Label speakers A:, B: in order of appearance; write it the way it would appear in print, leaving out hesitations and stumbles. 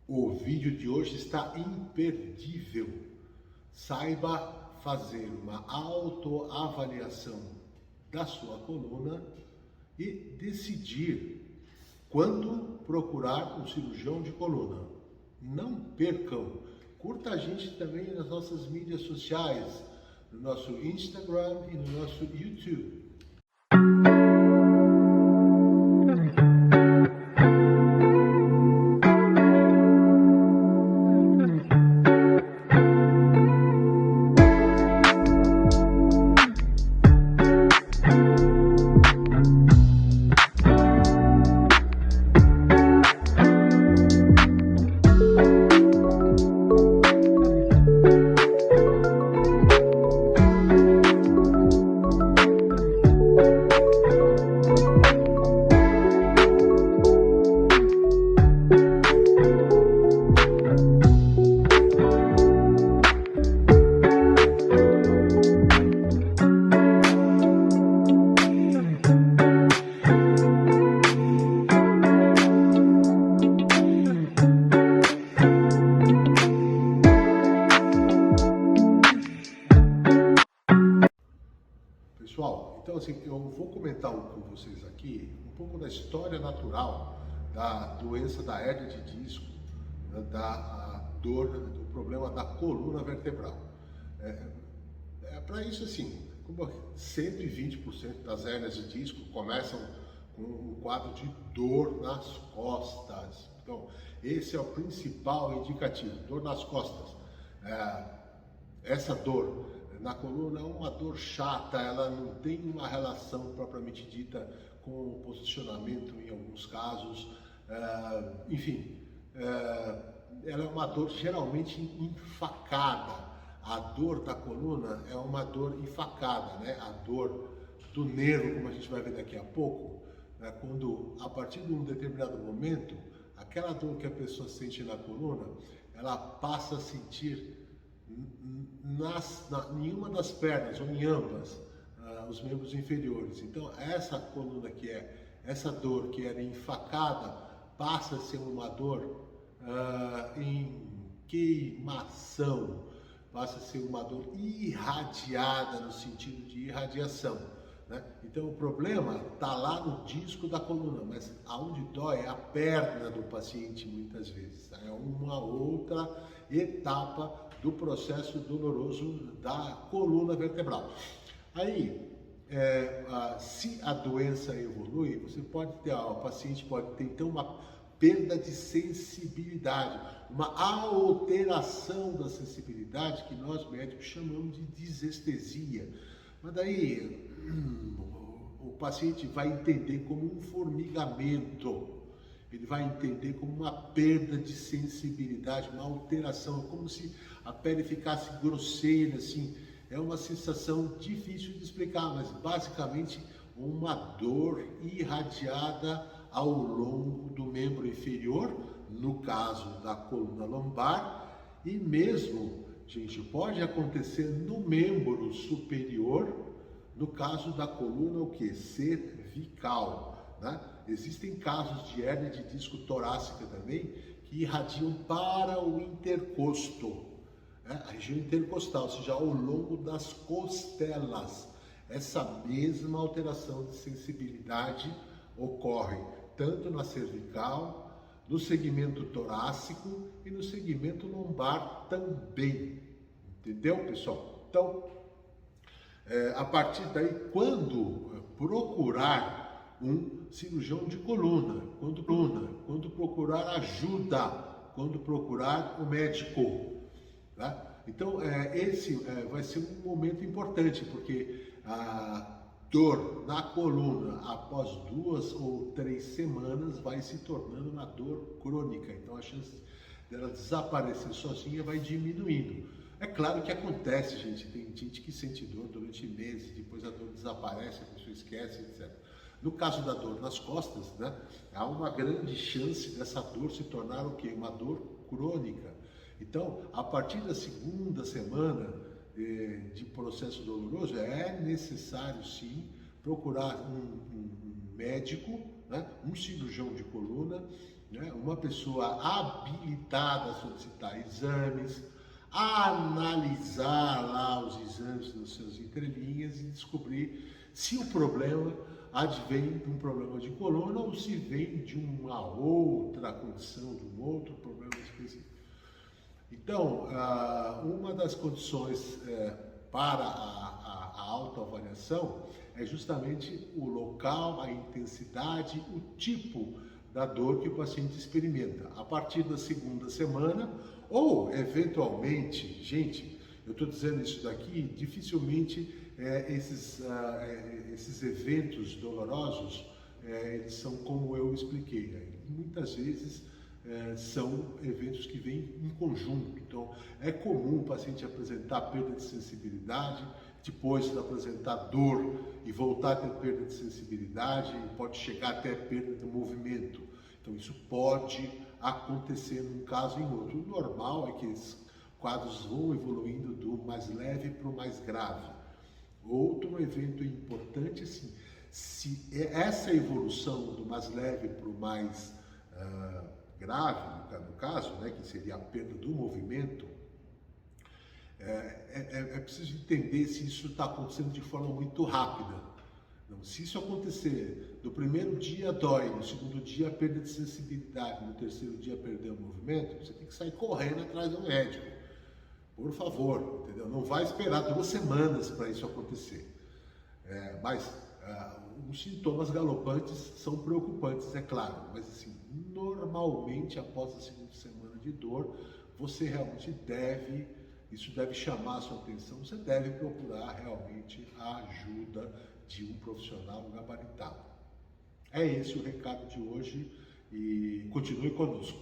A: O vídeo de hoje está imperdível. Saiba fazer uma autoavaliação da sua coluna e decidir quando procurar um cirurgião de coluna. Não percam! Curta a gente também nas nossas mídias sociais, no nosso Instagram e no nosso YouTube. Pessoal, então assim, eu vou comentar com vocês aqui um pouco da história natural da doença da hérnia de disco, né, da dor, do problema da coluna vertebral. Para isso, assim, como 120% das hérnias de disco começam com um quadro de dor nas costas. Então, esse é o principal indicativo, dor nas costas. Essa dor na coluna é uma dor chata, ela não tem uma relação propriamente dita com o posicionamento em alguns casos, enfim, ela é uma dor geralmente enfacada. A dor da coluna é uma dor enfacada, né? A dor do nervo, como a gente vai ver daqui a pouco, né? Quando a partir de um determinado momento, aquela dor que a pessoa sente na coluna, ela passa a sentir em uma das pernas ou em ambas, os membros inferiores. Então essa coluna essa dor que era enfacada passa a ser uma dor em queimação, passa a ser uma dor irradiada no sentido de irradiação, né? Então o problema está lá no disco da coluna, mas aonde dói é a perna do paciente muitas vezes, tá? É uma outra etapa do processo doloroso da coluna vertebral. Aí, se a doença evolui, o paciente pode ter então uma perda de sensibilidade, uma alteração da sensibilidade que nós médicos chamamos de disestesia. Mas daí o paciente vai entender como um formigamento. Ele vai entender como uma perda de sensibilidade, uma alteração, como se a pele ficasse grosseira, assim. É uma sensação difícil de explicar, mas basicamente uma dor irradiada ao longo do membro inferior, no caso da coluna lombar, e mesmo, gente, pode acontecer no membro superior, no caso da coluna, o que? Cervical, né? Existem casos de hérnia de disco torácica também que irradiam para o intercosto, né? A região intercostal, ou seja, ao longo das costelas. Essa mesma alteração de sensibilidade ocorre tanto na cervical, no segmento torácico e no segmento lombar também. Entendeu, pessoal? Então, a partir daí, quando procurar um cirurgião de coluna, quando procurar ajuda, quando procurar o médico, tá? Então esse vai ser um momento importante, porque a dor na coluna após 2 ou 3 semanas vai se tornando uma dor crônica, então a chance dela desaparecer sozinha vai diminuindo. É claro que acontece, gente, tem gente que sente dor durante meses, depois a dor desaparece, a pessoa esquece, etc. No caso da dor nas costas, né, há uma grande chance dessa dor se tornar o quê? Uma dor crônica. Então, a partir da segunda semana de processo doloroso, é necessário sim procurar um médico, né, um cirurgião de coluna, né? Uma pessoa habilitada a solicitar exames, a analisar lá os exames nas suas entrelinhas e descobrir se o problema advém de um problema de coluna ou se vem de uma outra condição, de um outro problema específico. Então, uma das condições para a autoavaliação é justamente o local, a intensidade, o tipo da dor que o paciente experimenta. A partir da segunda semana, ou eventualmente, gente, eu estou dizendo isso daqui, dificilmente esses eventos dolorosos, eles são como eu expliquei. Muitas vezes são eventos que vêm em conjunto. Então, é comum o paciente apresentar perda de sensibilidade, depois de apresentar dor e voltar a ter perda de sensibilidade, e pode chegar até perda de movimento. Então, isso pode acontecer num caso e em outro. O normal é que esses quadros vão evoluindo do mais leve para o mais grave. Outro evento importante, assim, se essa evolução do mais leve para o mais grave, no caso, né, que seria a perda do movimento, é preciso entender se isso está acontecendo de forma muito rápida. Não, se isso acontecer, no primeiro dia dói, no segundo dia perda de sensibilidade, no terceiro dia perder o movimento, você tem que sair correndo atrás do médico. Por favor, entendeu? Não vai esperar 2 semanas para isso acontecer. Mas os sintomas galopantes são preocupantes, é claro. Mas assim, normalmente após a segunda semana de dor, você realmente isso deve chamar a sua atenção, você deve procurar realmente a ajuda de um profissional gabaritado. É esse o recado de hoje e continue conosco.